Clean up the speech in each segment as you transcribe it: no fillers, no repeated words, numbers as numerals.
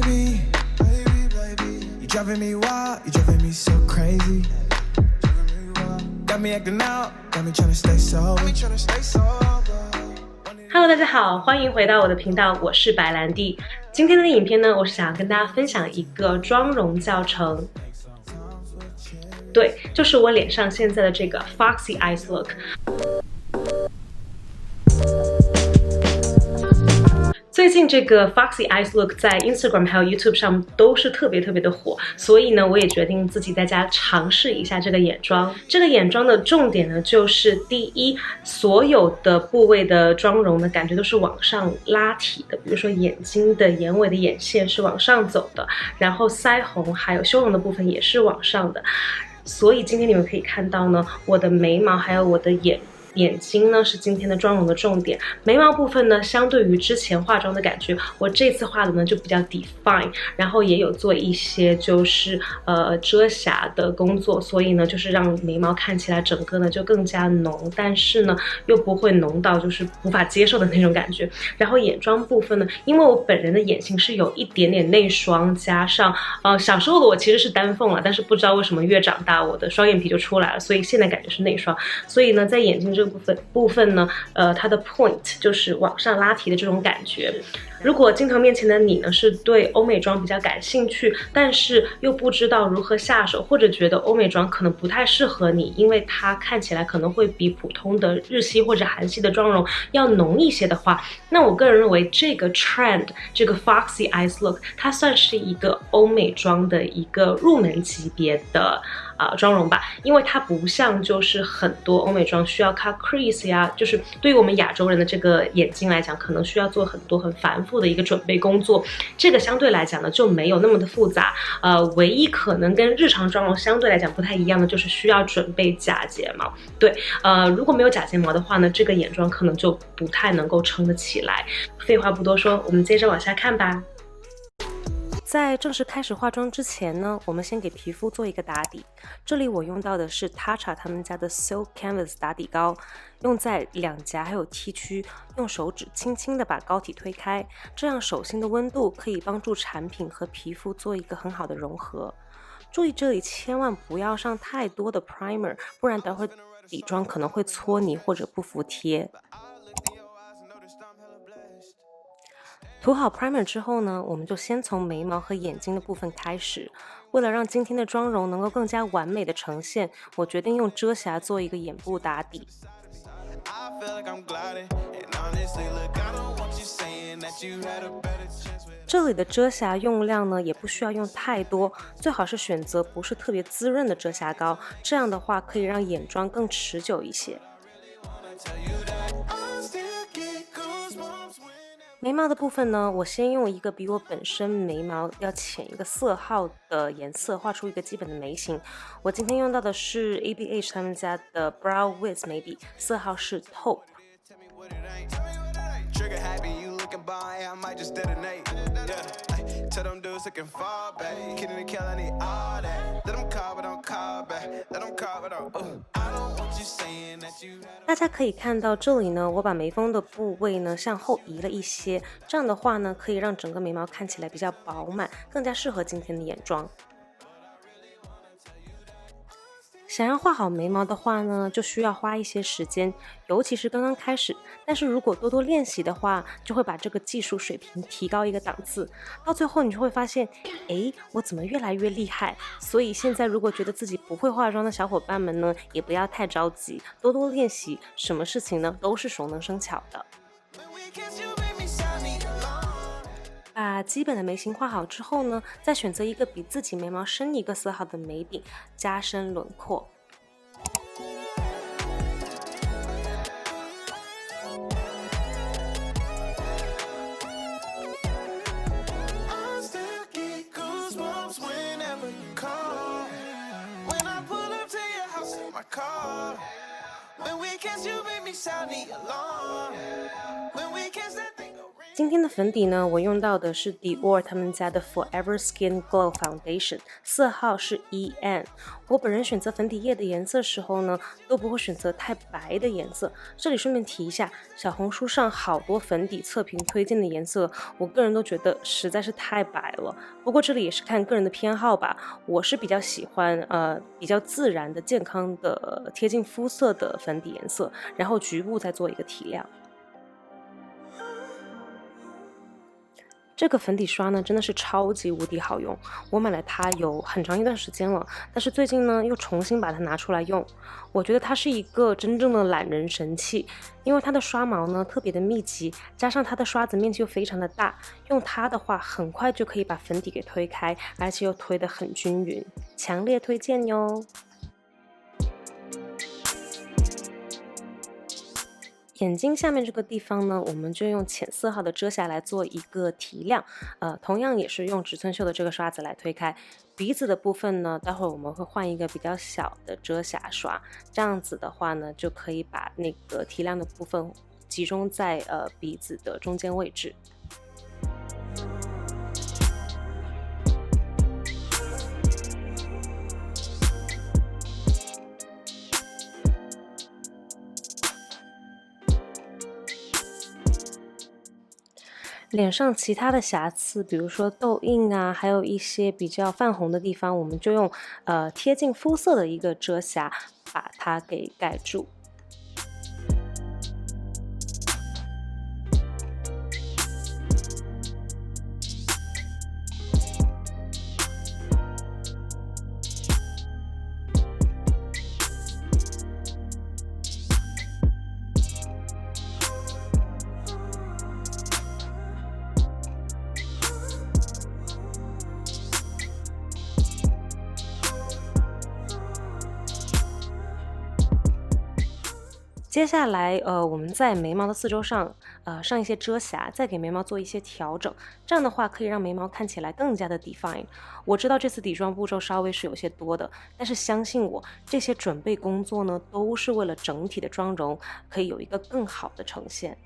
baby, you driving me wild, you driving me so crazy. Got me acting out, got me trying to stay sober.Hello， 大家好，欢迎回到我的频道，我是白兰地。今天的影片呢，我是想要跟大家分享一个妆容教程。对，就是我脸上现在的这个 Foxy Eyes Look。最近这个 Foxy Eyes Look 在 Instagram 还有 YouTube 上都是特别的火，所以呢，我也决定自己在家尝试一下这个眼妆。这个眼妆的重点呢，就是第一，所有的部位的妆容呢，感觉都是往上拉提的，比如说眼睛的眼尾的眼线是往上走的，然后腮红还有修容的部分也是往上的。所以今天你们可以看到呢，我的眉毛还有我的眼睛呢是今天的妆容的重点。眉毛部分呢，相对于之前化妆的感觉，我这次画的呢就比较 define， 然后也有做一些就是遮瑕的工作，所以呢就是让眉毛看起来整个呢就更加浓，但是呢又不会浓到就是无法接受的那种感觉。然后眼妆部分呢，因为我本人的眼型是有一点点内双，加上小时候的我其实是丹凤了，但是不知道为什么越长大我的双眼皮就出来了，所以现在感觉是内双。所以呢，在眼睛这个部分呢，它的 point 就是往上拉提的这种感觉。如果镜头面前的你呢是对欧美妆比较感兴趣，但是又不知道如何下手，或者觉得欧美妆可能不太适合你，因为它看起来可能会比普通的日系或者韩系的妆容要浓一些的话，那我个人认为这个 trend 这个 Foxy Eyes Look 它算是一个欧美妆的一个入门级别的妆容吧，因为它不像就是很多欧美妆需要 cut crease 呀，就是对于我们亚洲人的这个眼睛来讲，可能需要做很多很繁复的一个准备工作。这个相对来讲呢就没有那么的复杂，唯一可能跟日常妆容相对来讲不太一样的就是需要准备假睫毛。对，如果没有假睫毛的话呢，这个眼妆可能就不太能够撑得起来。废话不多说，我们接着往下看吧。在正式开始化妆之前呢，我们先给皮肤做一个打底。这里我用到的是 Tatcha 他们家的 Silk Canvas 打底膏，用在两颊还有 T 区，用手指轻轻的把膏体推开，这样手心的温度可以帮助产品和皮肤做一个很好的融合。注意这里千万不要上太多的 primer， 不然待会底妆可能会搓泥或者不服帖。涂好 primer 之后呢，我们就先从眉毛和眼睛的部分开始。为了让今天的妆容能够更加完美的呈现，我决定用遮瑕做一个眼部打底。这里的遮瑕用量呢，也不需要用太多，最好是选择不是特别滋润的遮瑕膏，这样的话可以让眼妆更持久一些。眉毛的部分呢，我先用一个比我本身眉毛要浅一个色号的颜色画出一个基本的眉形。我今天用到的是 ABH 他们家的 Brow Wiz 眉笔，色号是 Taupe。大家可以看到这里呢，我把眉峰的部位呢向后移了一些，这样的话呢，可以让整个眉毛看起来比较饱满，更加适合今天的眼妆。想要画好眉毛的话呢，就需要花一些时间，尤其是刚刚开始。但是如果多多练习的话，就会把这个技术水平提高一个档次。到最后你就会发现，我怎么越来越厉害？所以现在如果觉得自己不会化妆的小伙伴们呢，也不要太着急，多多练习，什么事情呢都是熟能生巧的。把基本的眉形画好之后呢，再选择一个比自己眉毛深一个色号的眉笔，加深轮廓。今天的粉底呢，我用到的是 Dior 他们家的 Forever Skin Glow Foundation， 色号是 EN。 我本人选择粉底液的颜色时候呢，都不会选择太白的颜色。这里顺便提一下，小红书上好多粉底测评推荐的颜色，我个人都觉得实在是太白了。不过这里也是看个人的偏好吧，我是比较喜欢比较自然的、健康的、贴近肤色的粉底颜色，然后局部再做一个提亮。这个粉底刷呢，真的是超级无敌好用，我买了它有很长一段时间了，但是最近呢又重新把它拿出来用。我觉得它是一个真正的懒人神器，因为它的刷毛呢特别的密集，加上它的刷子面积又非常的大，用它的话很快就可以把粉底给推开，而且又推得很均匀，强烈推荐哟。眼睛下面这个地方呢，我们就用浅色号的遮瑕来做一个提亮，同样也是用植村秀的这个刷子来推开。鼻子的部分呢，待会儿我们会换一个比较小的遮瑕刷，这样子的话呢，就可以把那个提亮的部分集中在鼻子的中间位置。脸上其他的瑕疵，比如说痘印啊，还有一些比较泛红的地方，我们就用贴近肤色的一个遮瑕把它给盖住。接下来，我们在眉毛的四周上，上一些遮瑕，再给眉毛做一些调整，这样的话可以让眉毛看起来更加的 define。我知道这次底妆步骤稍微是有些多的，但是相信我，这些准备工作呢，都是为了整体的妆容可以有一个更好的呈现。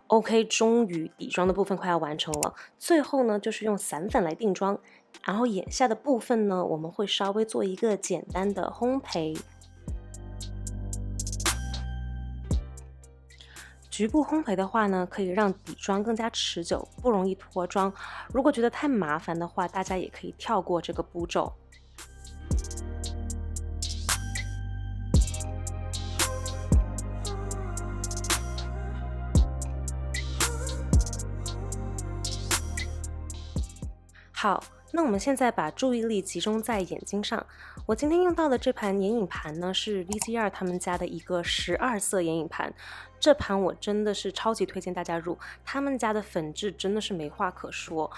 OK， 终于底妆的部分快要完成了，最后呢就是用散粉来定妆，然后眼下的部分呢，我们会稍微做一个简单的烘焙。局部烘焙的话呢，可以让底妆更加持久，不容易脱妆。如果觉得太麻烦的话，大家也可以跳过这个步骤。好，那我们现在把注意力集中在眼睛上。我今天用到的这盘眼影盘呢，是 VCR 他们家的一个12色眼影盘。这盘我真的是超级推荐大家入，他们家的粉质真的是没话可说，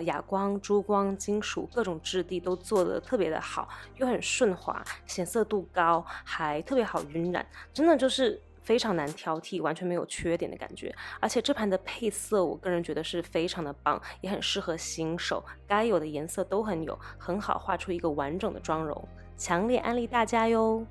哑光、珠光、金属各种质地都做得特别的好，又很顺滑，显色度高，还特别好晕染，真的就是非常难挑剔，完全没有缺点的感觉。而且这盘的配色，我个人觉得是非常的棒，也很适合新手，该有的颜色都很有，很好画出一个完整的妆容，强烈安利大家哟。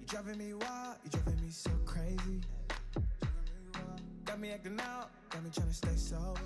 Driving me wild, you driving me so crazy. Got me me acting out, got me tryna stay sober.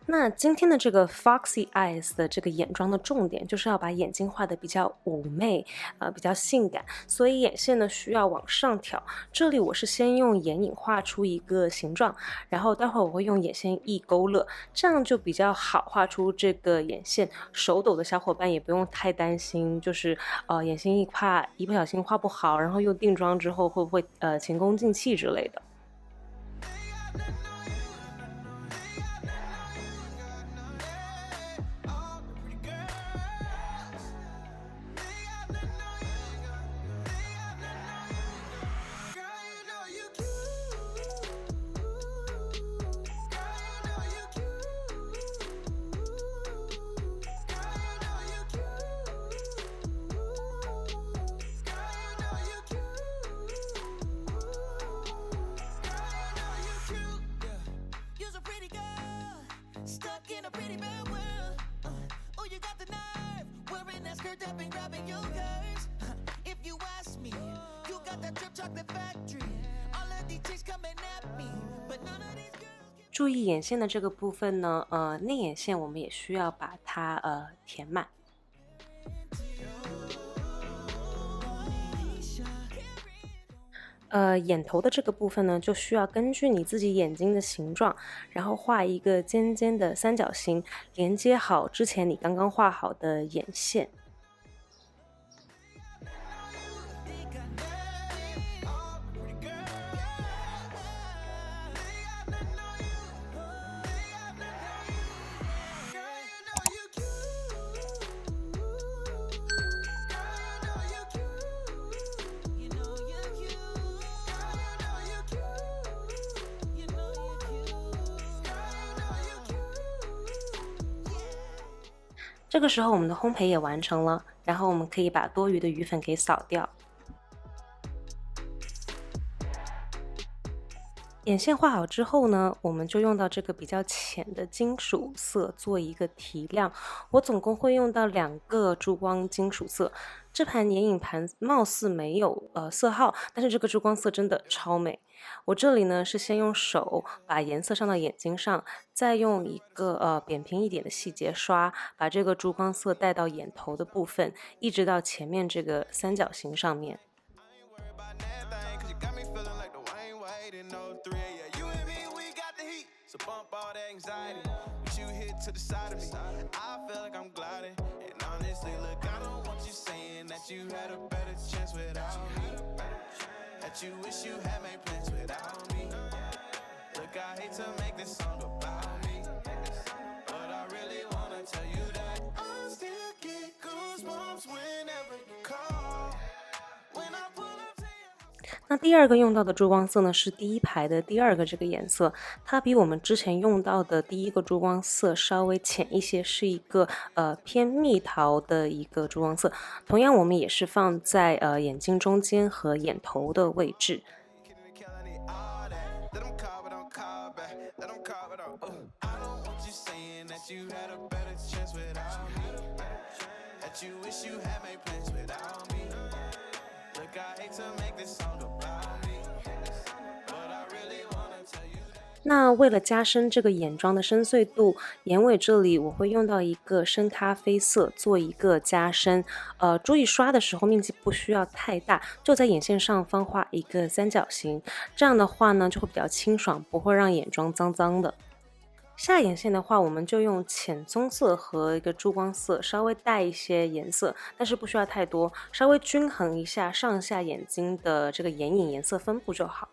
那今天的这个 Foxy Eyes 的这个眼妆的重点就是要把眼睛画的比较妩媚，比较性感，所以眼线呢需要往上挑。这里我是先用眼影画出一个形状，然后待会儿我会用眼线液勾勒，这样就比较好画出这个眼线。手抖的小伙伴也不用太担心，就是眼线液怕一不小心画不好，然后又定妆之后会不会前功尽弃之类的。注意眼线的这个部分呢，内眼线我们也需要把它填满。眼头的这个部分呢，就需要根据你自己眼睛的形状，然后画一个尖尖的三角形，连接好之前你刚刚画好的眼线。这个时候我们的烘焙也完成了，然后我们可以把多余的余粉给扫掉。眼线画好之后呢，我们就用到这个比较浅的金属色做一个提亮。我总共会用到2个珠光金属色。这盘眼影盘貌似没有色号，但是这个珠光色真的超美。我这里呢是先用手把颜色上到眼睛上，再用一个扁平一点的细节刷，把这个珠光色带到眼头的部分，一直到前面这个三角形上面。So bump all that anxiety. But you hit to the side of me. I feel like I'm gliding. And honestly, look, I don't want you saying that you had a better chance without me. That you wish you had made plans without me. Look, I hate to make this song about me. But I really wanna tell you that I still get goosebumps whenever you call. When I pull up to you. 那第2个用到的珠光色呢，是第1排的第2个这个颜色，它比我们之前用到的第1个珠光色稍微浅一些，是一个偏蜜桃的一个珠光色。同样，我们也是放在眼睛中间和眼头的位置。那为了加深这个眼妆的深邃度，眼尾这里我会用到一个深咖啡色做一个加深。注意刷的时候面积不需要太大，就在眼线上方画一个三角形，这样的话呢就会比较清爽，不会让眼妆脏脏的。下眼线的话，我们就用浅棕色和一个珠光色稍微带一些颜色，但是不需要太多，稍微均衡一下上下眼睛的这个眼影颜色分布就好。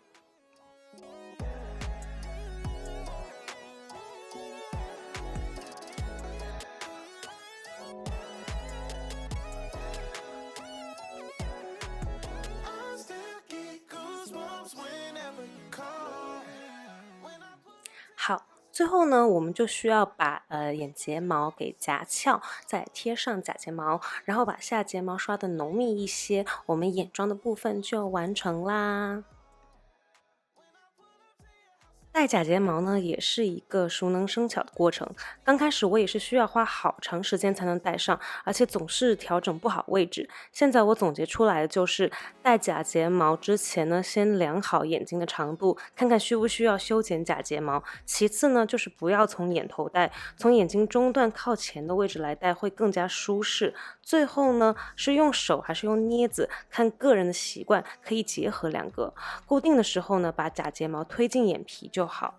好，最后呢，我们就需要把眼睫毛给夹翘，再贴上假睫毛，然后把下睫毛刷的浓密一些，我们眼妆的部分就完成啦。戴假睫毛呢，也是一个熟能生巧的过程。刚开始我也是需要花好长时间才能戴上，而且总是调整不好位置。现在我总结出来的就是，戴假睫毛之前呢，先量好眼睛的长度，看看需不需要修剪假睫毛。其次呢，就是不要从眼头戴，从眼睛中段靠前的位置来戴会更加舒适。最后呢，是用手还是用镊子，看个人的习惯，可以结合两个。固定的时候呢，把假睫毛推进眼皮就好。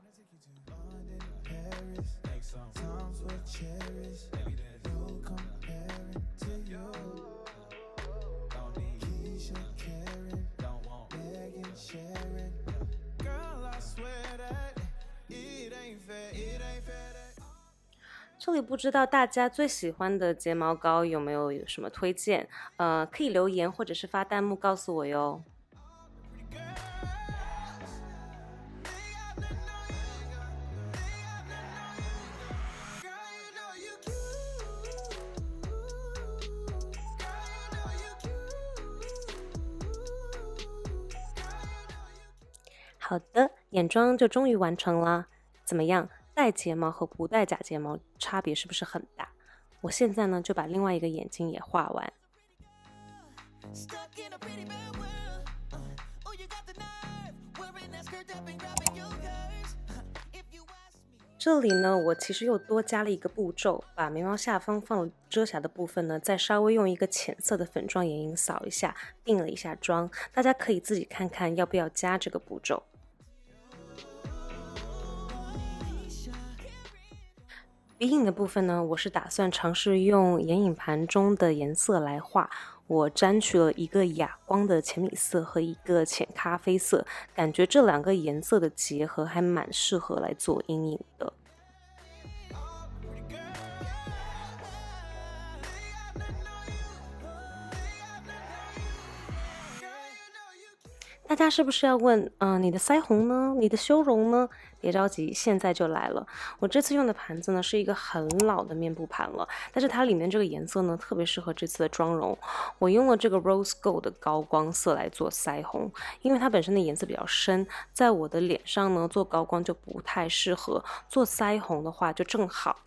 这里不知道大家最喜欢的睫毛膏有没有什么推荐？可以留言或者是发弹幕告诉我哟。好的，眼妆就终于完成了。怎么样？戴睫毛和不戴假睫毛差别是不是很大？我现在呢就把另外一个眼睛也画完。这里呢，我其实又多加了一个步骤，把眉毛下方放遮瑕的部分呢，再稍微用一个浅色的粉状眼影扫一下，定了一下妆。大家可以自己看看要不要加这个步骤。鼻影的部分呢，我是打算尝试用眼影盘中的颜色来画。我沾取了一个哑光的浅米色和一个浅咖啡色，感觉这两个颜色的结合还蛮适合来做阴影的。大家是不是要问，你的腮红呢？你的修容呢？别着急，现在就来了。我这次用的盘子呢，是一个很老的面部盘了，但是它里面这个颜色呢，特别适合这次的妆容。我用了这个 Rose Gold 的高光色来做腮红，因为它本身的颜色比较深，在我的脸上呢，做高光就不太适合，做腮红的话就正好。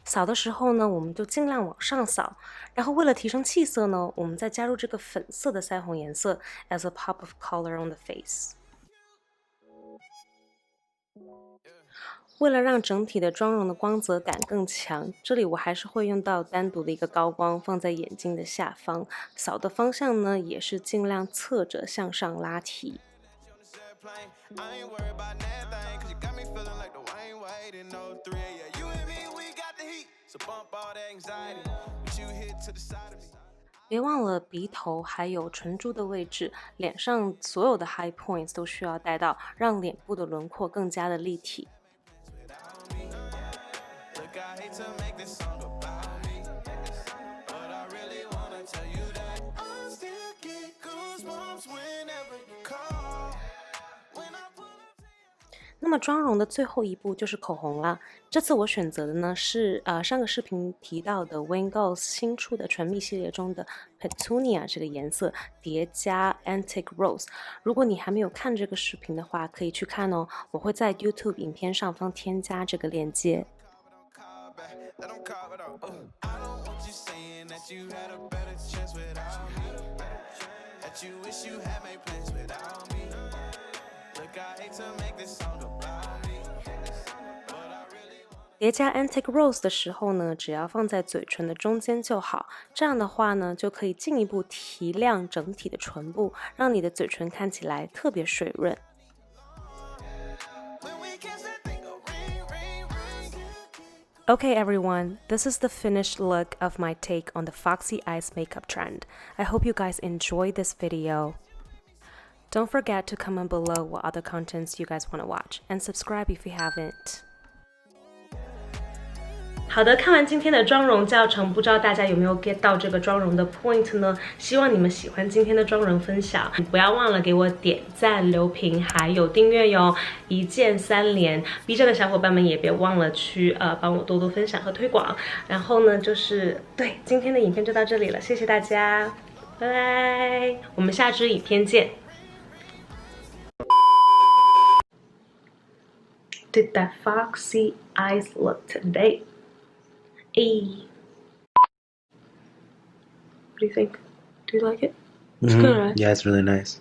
扫的时候呢，我们就尽量往上扫，然后为了提升气色呢，我们再加入这个粉色的腮红颜色 as a pop of color on the face。为了让整体的妆容的光泽感更强，这里我还是会用到单独的一个高光放在眼睛的下方，扫的方向呢也是尽量侧着向上拉提。别忘了鼻头还有唇珠的位置，脸上所有的 high points 都需要带到，让脸部的轮廓更加的立体。那么妆容的最后一步就是口红啦。这次我选择的呢是上个视频提到的 Wayne Goss 新出的唇蜜系列中的 Petunia 这个颜色叠加 Antique Rose。如果你还没有看这个视频的话，可以去看哦，我会在 YouTube 影片上方添加这个链接。叠加 Antique Rose 的时候呢，只要放在嘴唇的中间就好，这样的话呢，就可以进一步提亮整体的唇部，让你的嘴唇看起来特别水润。Okay everyone, this is the finished look of my take on the Foxy Eyes makeup trend. I hope you guys enjoyed this video. Don't forget to comment below what other contents you guys want to watch, and subscribe if you haven't. 好的，看完今天的妆容教程，不知道大家有没有 get 到这个妆容的 point 呢？希望你们喜欢今天的妆容分享，不要忘了给我点赞、留评，还有订阅哟，一键3连。B 站的小伙伴们也别忘了去帮我多多分享和推广。然后呢，对今天的影片就到这里了，谢谢大家，拜拜，我们下支影片见。did that foxy eyes look today? Hey. What do you think? Do you like it? It's good, right? Yeah, it's really nice.